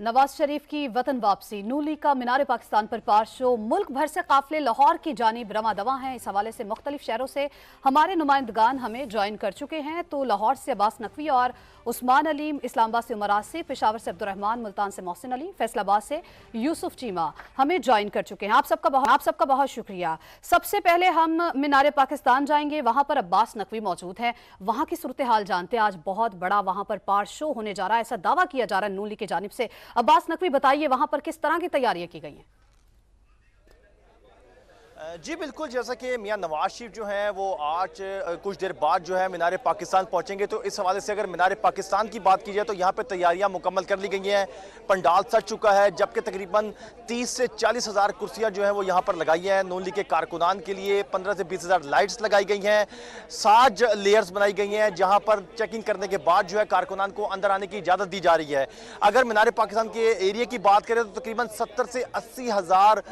नवाज शरीफ की वतन वापसी, नून लीग का मीनार पाकिस्तान पर पार शो, मुल्क भर से काफिले लाहौर की जानिब रवां दवा हैं। इस हवाले से मुख्तलिफ शहरों से हमारे नुमाइंदगान हमें ज्वाइन कर चुके हैं। तो लाहौर से अब्बास नकवी और उस्मान अलीम, इस्लामाबाद से उमर आसिफ, पेशावर से अब्दुर्रहमान, मुल्तान से मोहसिन अली, फैसलाबाद से यूसुफ चीमा हमें ज्वाइन कर चुके हैं। आप सबका बहुत शुक्रिया। सबसे पहले हम मीनार पाकिस्तान जाएंगे, वहां पर अब्बास नकवी मौजूद हैं, वहां की सूरत हाल जानते हैं। आज बहुत बड़ा वहां पर पार शो होने जा रहा है, ऐसा दावा किया जा रहा है नून लीग की जानिब से। अब्बास नकवी, बताइए वहां पर किस तरह की तैयारियां की गई हैं? जी बिल्कुल, जैसा कि मियां नवाज शरीफ जो हैं वो आज कुछ देर बाद जो है मीनार पाकिस्तान पहुंचेंगे, तो इस हवाले से अगर मीनार पाकिस्तान की बात की जाए तो यहाँ पे तैयारियां मुकम्मल कर ली गई हैं। पंडाल सज चुका है, जबकि तकरीबन 30 से 40 हज़ार कुर्सियाँ जो हैं वो यहाँ पर लगाई हैं। नून लीग के कारकुनान के लिए 15 से 20 हज़ार लाइट्स लगाई गई हैं। 7 लेयर्स बनाई गई हैं, जहाँ पर चेकिंग करने के बाद जो है कारकुनान को अंदर आने की इजाज़त दी जा रही है। अगर मीनार पाकिस्तान के एरिया की बात करें तो तकरीबन 70 से 80 हज़ार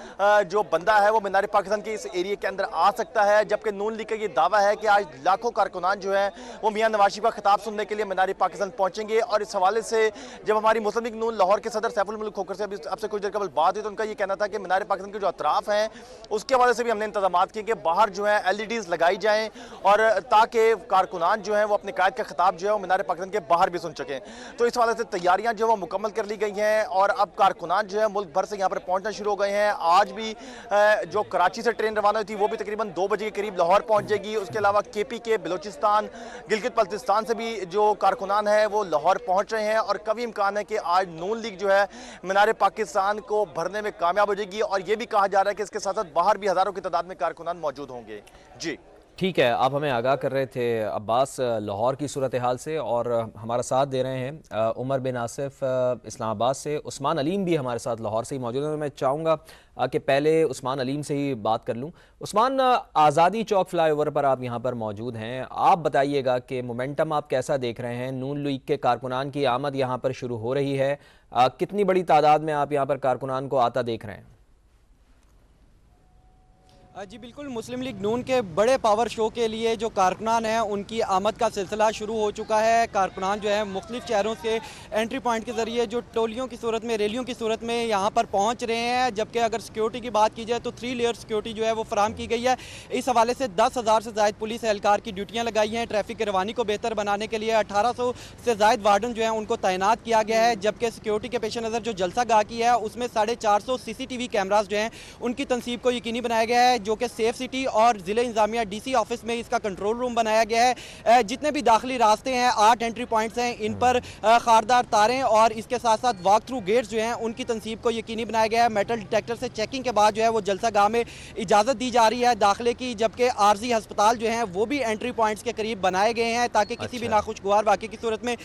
जो बंदा है वो मीनार पाकिस्तान के इस एरिया के अंदर आ सकता है। जबकि नून लीग का ये दावा है कि आज लाखों कारकुनान जो है वो मियां नवाज शरीफ का खिताब सुनने के लिए मीनार पाकिस्तान पहुंचेंगे। और इस हवाले से जब हमारी मुस्लिम लीग नून लाहौर के सदर सैफुल मुल्क खोखर से अभी आपसे कुछ देर कबल बात हुई तो उनका ये कहना था कि मीनार पाकिस्तान के जो अतराफ हैं उसके हवाले से भी हमने इंतजाम किए कि बाहर जो है LEDs लगाई जाएँ और ताकि कारकुनान जो है वो अपने कायद का खिताब जो है वो मीनार पाकिस्तान के बाहर भी सुन सकें। तो इस हवाले से तैयारियाँ जो है वो मुकम्मल कर ली गई हैं और अब कारकुनान जो है मुल्क भर से यहाँ पर पहुँचना शुरू हो गए हैं। आज भी जो कराची से ट्रेन रवाना हुई थी वो भी तकरीबन 2 बजे के करीब लाहौर पहुंच जाएगी। उसके अलावा KPK, बलूचिस्तान, गिलगित बल्तिस्तान से भी जो कारकुनान है वो लाहौर पहुंच रहे हैं और कभी इम्कान है कि आज नून लीग जो है मीनार पाकिस्तान को भरने में कामयाब हो जाएगी। और ये भी कहा जा रहा है कि इसके साथ साथ बाहर भी हज़ारों की तादाद में कारकुनान मौजूद होंगे। जी ठीक है, आप हमें आगाह कर रहे थे अब्बास लाहौर की सूरत हाल से, और हमारा साथ दे रहे हैं उमर बिन आसिफ इस्लामाबाद से, उस्मान अलीम भी हमारे साथ लाहौर से ही मौजूद हैं। मैं चाहूँगा कि पहले उस्मान अलीम से ही बात कर लूँ। उस्मान, आज़ादी चौक फ्लाईओवर पर आप यहाँ पर मौजूद हैं, आप बताइएगा कि मोमेंटम आप कैसा देख रहे हैं? नून लीग के कारकुनान की आमद यहाँ पर शुरू हो रही है, कितनी बड़ी तादाद में आप यहाँ पर कारकुनान को आता देख रहे हैं? जी बिल्कुल, मुस्लिम लीग नून के बड़े पावर शो के लिए जो कारकुनान हैं उनकी आमद का सिलसिला शुरू हो चुका है। कारकुनान जो है मुख्तलिफ शहरों से एंट्री पॉइंट के ज़रिए जो टोलियों की सूरत में, रैलियों की सूरत में यहाँ पर पहुँच रहे हैं। जबकि अगर सिक्योरिटी की बात की जाए तो 3 लेयर सिक्योरिटी जो है वो फराम की गई है। इस हवाले से 10,000 से ज़ायद पुलिस एहलकार की ड्यूटियाँ लगाई हैं। ट्रैफिक की रवानी को बेहतर बनाने के लिए 1800 से ज़ायद वार्डन जो है उनको तैनात किया गया है। जबकि सिक्योरिटी के पेश नज़र जो जलसा गाह की है उसमें 450 CCTV कैमराज जो हैं उनकी तनसीब को यकीनी बनाया गया है, जो कि सेफ सिटी और ज़िले इंतज़ामिया DC ऑफिस में इसका कंट्रोल रूम बनाया गया है। जितने भी दाखिली रास्ते हैं, 8 एंट्री पॉइंट्स हैं, इन पर खारदार तारें और इसके साथ साथ वॉक थ्रू गेट्स जो हैं उनकी तनसीब को यकीनी बनाया गया है। मेटल डिटेक्टर से चेकिंग के बाद जो है वो जलसा गाह में इजाज़त दी जा रही है दाखिले की। जबकि आर्जी हस्पताल जो हैं वो भी एंट्री पॉइंट्स के करीब बनाए गए हैं ताकि किसी भी नाखुशगवार वाक़े की सूरत में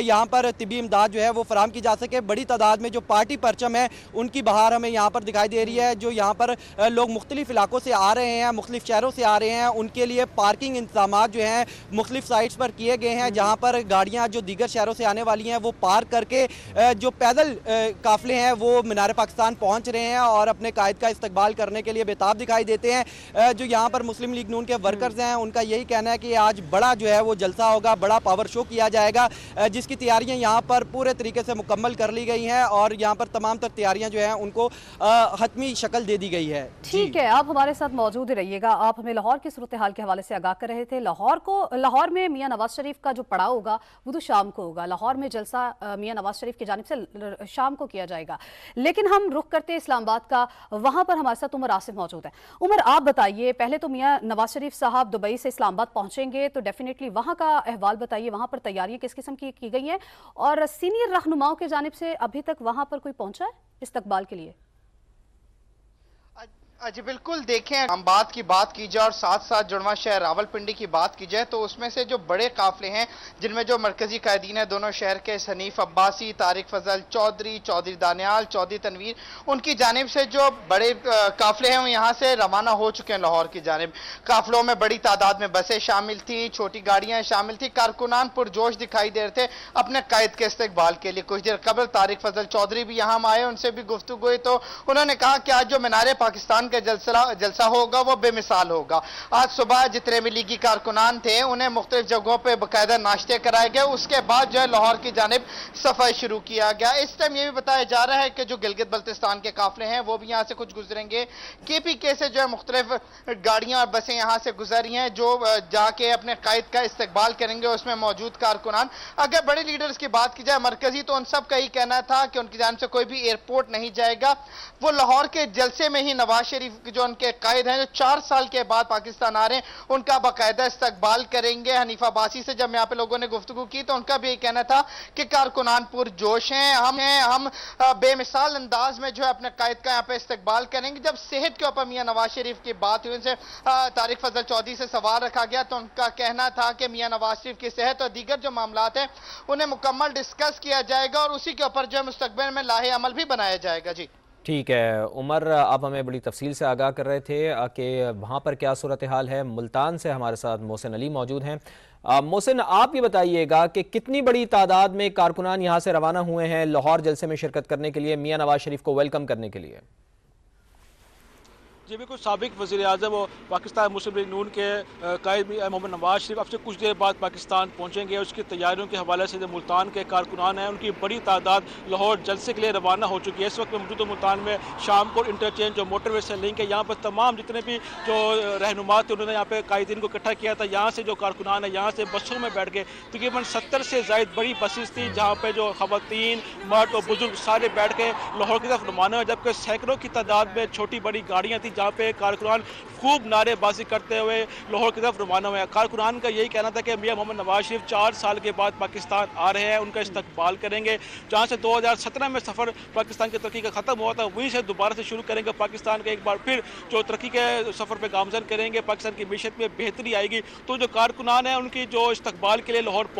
यहाँ पर तिब्बी इमदाद जो है वो फराम की जा सके। बड़ी तादाद में जो पार्टी परचम है उनकी बहार हमें यहाँ पर दिखाई दे रही है। जो यहाँ पर लोग मुख्तलिफ इलाकों से आ रहे हैं, मुख्तलिफ शहरों से आ रहे हैं, उनके लिए पार्किंग इंतजाम जो हैं मुख्तलिफ साइट्स पर किए गए हैं, जहाँ पर गाड़ियाँ जो दीगर शहरों से आने वाली हैं वो पार्क करके जो पैदल काफिले हैं वो मीनार पाकिस्तान पहुँच रहे हैं और अपने कायद का इस्तकबाल करने के लिए बेताब दिखाई देते हैं। जो यहाँ पर मुस्लिम लीग नून के वर्कर्स हैं उनका यही कहना है कि आज बड़ा जो है वो जलसा होगा, बड़ा पावर शो किया जाएगा, जिसकी तैयारियाँ यहाँ पर पूरे तरीके से मुकम्मल कर ली गई हैं और यहाँ पर तमाम तर तैयारियाँ जो हैं उनको हतमी शक्ल दे दी गई है। ठीक है, आप हमारे साथ मौजूद रहिएगा। आप हमें लाहौर की सूरत हाल के हवाले से आगाह कर रहे थे। लाहौर में मियां नवाज शरीफ का जो पड़ाव होगा वो तो शाम को होगा। लाहौर में जलसा मियां नवाज शरीफ की जानिब से शाम को किया जाएगा। लेकिन हम रुख करते हैं इस्लामाबाद का, वहां पर हमारे साथ उमर आसिफ मौजूद है। उमर, आप बताइए, पहले तो मियां नवाज शरीफ साहब दुबई से इस्लामाबाद पहुंचेंगे तो डेफिनेटली वहां का अहवाल बताइए, वहां पर तैयारियां किस किस्म की गई हैं और सीनियर रहनुमाओं की जानिब से अभी तक वहां पर कोई पहुंचा है इस्तकबाल के लिए? जी बिल्कुल, देखें इस्लामाबाद की बात की जाए और साथ साथ जुड़वा शहर रावलपिंडी की बात की जाए तो उसमें से जो बड़े काफिले हैं जिनमें जो मरकजी कायदीन है दोनों शहर के, हनीफ अब्बासी, तारिक फजल चौधरी, चौधरी दानियाल, चौधरी तनवीर, उनकी जानिब से जो बड़े काफिले हैं वो यहाँ से रवाना हो चुके हैं लाहौर की जानिब। काफिलों में बड़ी तादाद में बसें शामिल थी, छोटी गाड़ियाँ शामिल थी। कारकुनान पुरजोश दिखाई दे रहे थे अपने कायद के इस्तकबाल के लिए। कुछ देर कबल तारिक फजल चौधरी भी यहाँ आए, उनसे भी गुफ्तगू हुई तो उन्होंने कहा कि आज जो मीनार पाकिस्तान کا जलसा होगा वो बेमिसाल होगा। आज सुबह जितने भी लीगी कारकुनान थे उन्हें मुख्तलिफ जगहों पे बाकायदा नाश्ते कराए गए, उसके बाद जो है लाहौर की जानिब सफर शुरू किया गया। इस टाइम ये भी बताया जा रहा है कि जो गिलगित बल्तिस्तान के काफिले हैं वो भी यहाँ से कुछ गुजरेंगे। KPK से जो है मुख्तलिफ गाड़ियां और बसें यहाँ से गुजरी हैं जो जाके अपने कायद का इस्तकबाल करेंगे, उसमें मौजूद कारकुनान। अगर बड़े लीडर्स की बात की जाए मरकजी, तो उन सब का ही कहना था कि उनकी जानिब से कोई भी एयरपोर्ट नहीं जाएगा। वो लाहौर के जलसे में ही नवाज शरीफ जो उनके कायद हैं, जो 4 साल के बाद पाकिस्तान आ रहे हैं, उनका बाकायदा इस्तकबाल करेंगे। हनीफ अब्बासी से जब यहाँ पे लोगों ने गुफ्तगू की तो उनका भी यही कहना था कि कारकुनान पुरजोश हैं, हम बेमिसाल अंदाज में जो है अपने कायद का यहाँ पे इस्तकबाल करेंगे। जब सेहत के ऊपर मियां नवाज शरीफ की बात हुई, उनसे तारिक फजल चौधरी से सवाल रखा गया तो उनका कहना था कि मियां नवाज शरीफ की सेहत और दीगर जो मामलात हैं उन्हें मुकम्मल डिस्कस किया जाएगा और उसी के ऊपर जो है मुस्तकबिल में लाहे अमल भी बनाया जाएगा। जी ठीक है उमर, आप हमें बड़ी तफसील से आगाह कर रहे थे कि वहाँ पर क्या सूरत हाल है। मुल्तान से हमारे साथ मोहसिन अली मौजूद हैं। मोहसिन, आप ये बताइएगा कि कितनी बड़ी तादाद में कारकुनान यहाँ से रवाना हुए हैं लाहौर जलसे में शिरकत करने के लिए, मियां नवाज शरीफ को वेलकम करने के लिए? जी बिल्कुल, साबिक वज़ीर आज़म और पाकिस्तान मुस्लिम लीग नून के कायद मोहम्मद नवाज शरीफ अब से कुछ देर बाद पाकिस्तान पहुंचेंगे। उसकी तैयारियों के हवाले से जो मुल्तान के कारकुनान हैं उनकी बड़ी तादाद लाहौर जलसे के लिए रवाना हो चुकी है। इस वक्त मैं मौजूद मुल्तान में शामपुर इंटरचेंज जो मोटरवे से लिंक है, यहाँ पर तमाम जितने भी जो रहनुमा थे उन्होंने यहाँ पे कायदीन को इकट्ठा किया था। यहाँ से जो कारकुनान है यहाँ से बसों में बैठ के तकरीबन 70 से ज़ायद बड़ी बसेस थी जहाँ पे जो ख़वातीन, मर्द और बुजुर्ग सारे बैठ के लाहौर की तरफ रवाना हुए, जबकि सैकड़ों की तादाद में छोटी बड़ी गाड़ियाँ थी जहाँ पे कारकुनान खूब नारेबाजी करते हुए लाहौर की तरफ रवाना हुए। कारकुनान का यही कहना था कि मियां मोहम्मद नवाज शरीफ 4 साल के बाद पाकिस्तान आ रहे हैं, उनका इस्तकबाल करेंगे। जहाँ से 2017 में सफ़र पाकिस्तान की तरक्की का ख़त्म हुआ था वहीं से दोबारा से शुरू करेंगे। पाकिस्तान के एक बार फिर जो तरक्की के सफ़र पर गामजन करेंगे, पाकिस्तान की मीशत में बेहतरी आएगी। तो जो कारकुनान हैं उनकी जो इस्तकबाल के लिए लाहौर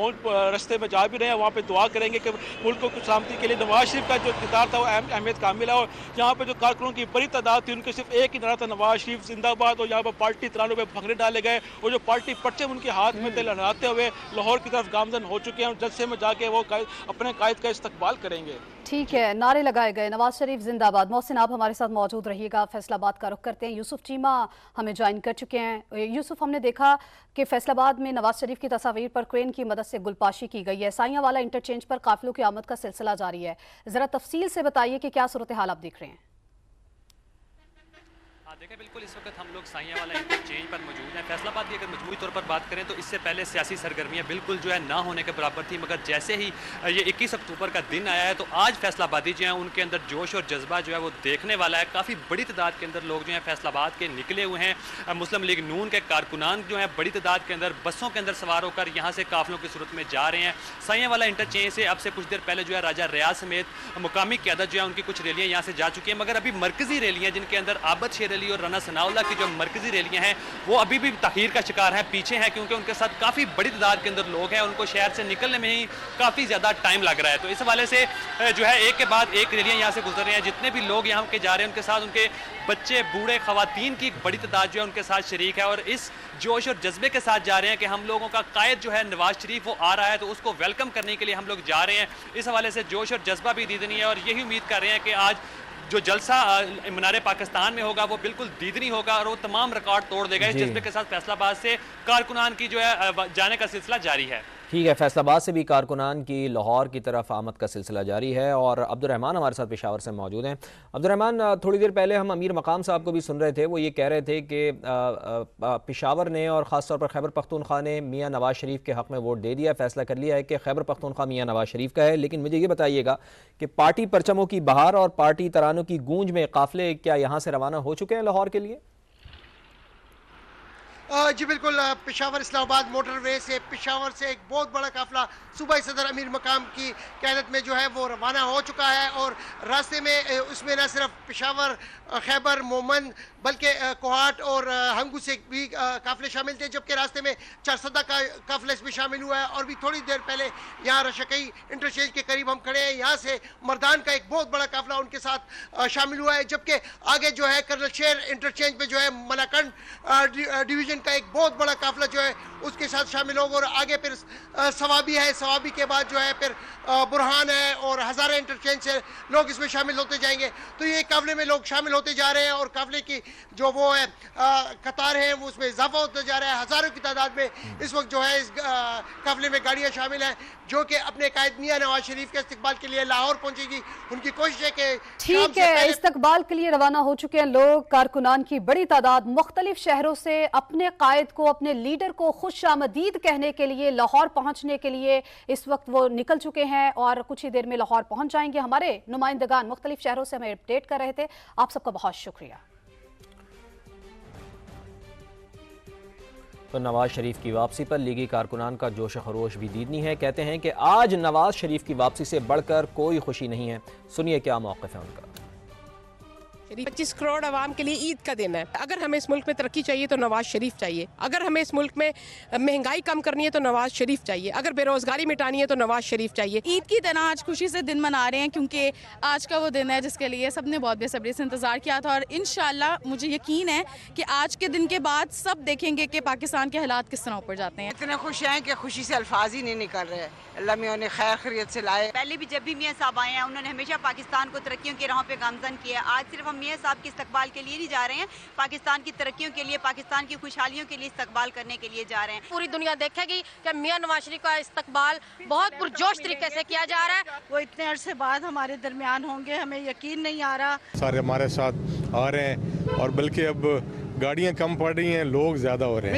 रास्ते में जा भी रहे हैं, वहाँ पर दुआ करेंगे कि मुल्क को सलामती के लिए नवाज शरीफ का जो किरदार था वो अहमियत कामिल है। और यहाँ पर जो कारकुनों की बड़ी तादाद थी उनके सिर्फ एक ही नारा था, नवाज शरीफ जिंदाबाद। और यहाँ पर पार्टी तरानों पे भंगड़े डाले गए और जो पार्टी परचम उनके हाथ में थे लहराते हुए लाहौर की तरफ गामजन हो चुके हैं और जलसे में जाके वो अपने कायद का इस्तकबाल करेंगे। ठीक है, नारे लगाए गए, नवाज शरीफ जिंदाबाद। मोहसिन, आप हमारे साथ मौजूद रहिएगा। फैसलाबाद का रुख करते हैं। यूसुफ चीमा हमें ज्वाइन कर चुके हैं। यूसुफ, हमने देखा कि फैसलाबाद में नवाज शरीफ की तस्वीर पर क्रेन की मदद से गुलपाशी की गई है। साइयां वाला इंटरचेंज पर काफिलों की आमद का सिलसिला जारी है। जरा तफसील से बताइए कि क्या सूरत हाल आप देख रहे हैं? देखें, बिल्कुल इस वक्त हम लोग साइयां वाला इंटरचेंज पर मौजूद हैं। फैसलाबाद की अगर मजमूई तौर पर बात करें तो इससे पहले सियासी सरगर्मियां बिल्कुल जो है ना होने के बराबर थी, मगर जैसे ही ये 21 अक्टूबर का दिन आया है तो आज फैसलाबादी जो है उनके अंदर जोश और जज्बा जो है वो देखने वाला है। काफ़ी बड़ी तादाद के अंदर लोग जो हैं फैसलाबाद के निकले हुए हैं। मुस्लिम लीग नून के कारकुनान जो हैं बड़ी तादाद के अंदर बसों के अंदर सवार होकर यहाँ से काफिलों की सूरत में जा रहे हैं। साइयां वाला इंटरचेंज से अब से कुछ देर पहले जो है राजा रियाज समेत मुकामी क़यादत जो है उनकी कुछ रैलियाँ यहाँ से जा चुकी हैं, मगर अभी मरकजी रैलियाँ जिनके अंदर आबद शेर अली और रना सनाउल्लाह की जो मरकजी रैलियां हैं वो अभी भी तखीर का शिकार हैं, पीछे हैं, क्योंकि उनके साथ काफ़ी बड़ी तादाद के अंदर लोग हैं। उनको शहर से निकलने में ही काफ़ी ज़्यादा टाइम लग रहा है। तो इस हवाले से जो है एक के बाद एक रैलियां यहाँ से गुजर रही हैं। जितने भी लोग यहाँ के जा रहे हैं उनके साथ उनके बच्चे, बूढ़े, खवातीन की एक बड़ी तादाद जो है उनके साथ शरीक है और इस जोश और जज्बे के साथ जा रहे हैं कि हम लोगों का कायद जो है नवाज शरीफ वो आ रहा है तो उसको वेलकम करने के लिए हम लोग जा रहे हैं। इस हवाले से जोश और जज्बा भी दीदनी है और यही उम्मीद कर रहे हैं कि आज जो जलसा मीनार पाकिस्तान में होगा वो बिल्कुल दीदनी होगा और वो तमाम रिकॉर्ड तोड़ देगा। इस जज्बे के साथ फैसलाबाद से कारकुनान की जो है जाने का सिलसिला जारी है। ठीक है, फैसलाबाद से भी कारकुनान की लाहौर की तरफ आमद का सिलसिला जारी है और अब्दुर्रहमान हमारे साथ पेशावर से मौजूद हैं। अब्दुर्रहमान, थोड़ी देर पहले हम अमीर मकाम साहब को भी सुन रहे थे, वो ये कह रहे थे कि पेशावर ने और ख़ास तौर पर खैबर पख्तूनख्वा ने मियां नवाज शरीफ के हक़ में वोट दे दिया, फैसला कर लिया है कि खैबर पख्तूनख्वा मियां नवाज शरीफ का है। लेकिन मुझे ये बताइएगा कि पार्टी परचमों की बहार और पार्टी तरानों की गूंज में काफ़िले क्या यहाँ से रवाना हो चुके हैं लाहौर के लिए? जी बिल्कुल, पेशावर इस्लामाबाद मोटरवे से पेशावर से एक बहुत बड़ा काफिला सूबाई सदर अमीर मकाम की क़यादत में जो है वो रवाना हो चुका है और रास्ते में उसमें न सिर्फ पेशावर, खैबर, मोमन बल्कि कोहाट और हंगू से भी काफिले शामिल थे, जबकि रास्ते में चारसदा का काफिला इसमें शामिल हुआ है। और भी थोड़ी देर पहले यहाँ रशकई इंटरचेंज के करीब हम खड़े हैं, यहाँ से मर्दान का एक बहुत बड़ा काफिला उनके साथ शामिल हुआ है, जबकि आगे जो है कर्नल शेर इंटरचेंज पे जो है मलाकंड डिवीज़न का एक बहुत बड़ा काफिला जो है उसके साथ शामिल होगा, और आगे फिर सवाबी है, सवाबी के बाद जो है फिर बुरहान है और हज़ारा इंटरचेंज से लोग इसमें शामिल होते जाएंगे। तो ये काफिले में लोग शामिल होते जा रहे हैं और काफिले की जो वो है कतार है वो उसमें इजाफा होता जा रहा है। हज़ारों की तादाद में इस वक्त जो है इस काफिले में गाड़ियाँ शामिल हैं जो कि अपने कायद मियां नवाज शरीफ के इस्तकबाल के लिए लाहौर पहुंचेगी। उनकी कोशिश है कि ठीक है, इस्तकबाल के लिए रवाना हो चुके हैं लोग। कारकुनान की बड़ी तादाद मुख्तलिफ शहरों से अपने कायद को, अपने लीडर को खुशामदीद कहने के लिए, लाहौर पहुंचने के लिए इस वक्त वो निकल चुके हैं और कुछ ही देर में लाहौर पहुंच जाएंगे। हमारे नुमाइंदगान मुख्तलिफ शहरों से हमें अपडेट कर रहे थे। आप सबका बहुत शुक्रिया। तो नवाज शरीफ की वापसी पर लीगी कारकुनान का जोश खरोश भी दीदनी है। कहते हैं कि आज नवाज शरीफ की वापसी से बढ़कर कोई खुशी नहीं है। सुनिए क्या मौक़िफ़ है उनका। 25 करोड़ आवाम के लिए ईद का दिन है। अगर हमें इस मुल्क में तरक्की चाहिए तो नवाज शरीफ चाहिए, अगर हमें इस मुल्क में महंगाई कम करनी है तो नवाज शरीफ चाहिए, अगर बेरोजगारी मिटानी है तो नवाज शरीफ चाहिए। ईद की तरह आज खुशी से दिन मना रहे हैं क्योंकि आज का वो दिन है जिसके लिए सबने बहुत बेसब्री से इंतजार किया था, और इंशाल्लाह मुझे यकीन है कि आज के दिन के बाद सब देखेंगे कि पाकिस्तान के हालात किस तरह ऊपर जाते हैं। इतने खुश हैं कि खुशी से अल्फाज ही नहीं निकल रहे। अल्लाह मियां ने खैर खैरियत से लाए। पहले भी जब भी मियां साहब आए हैं उन्होंने हमेशा पाकिस्तान को तरक्कियों की राहों पे गामजन किया। आज सिर्फ हम मियां साहब के इस्तकबाल के लिए नहीं जा रहे हैं, पाकिस्तान की तरक्कियों के लिए, पाकिस्तान की खुशहालियों के लिए इस्तकबाल करने के लिए जा रहे हैं। पूरी दुनिया देखेगी कि मियां नवाज शरीफ का इस्तकबाल बहुत पुरजोश तरीके से किया जा रहा है। वो इतने अरसे बाद हमारे दरमियान होंगे, हमें यकीन नहीं आ रहा। सारे हमारे साथ आ रहे हैं और बल्कि अब गाड़ियाँ कम पड़ रही हैं, लोग ज़्यादा हो रहे हैं।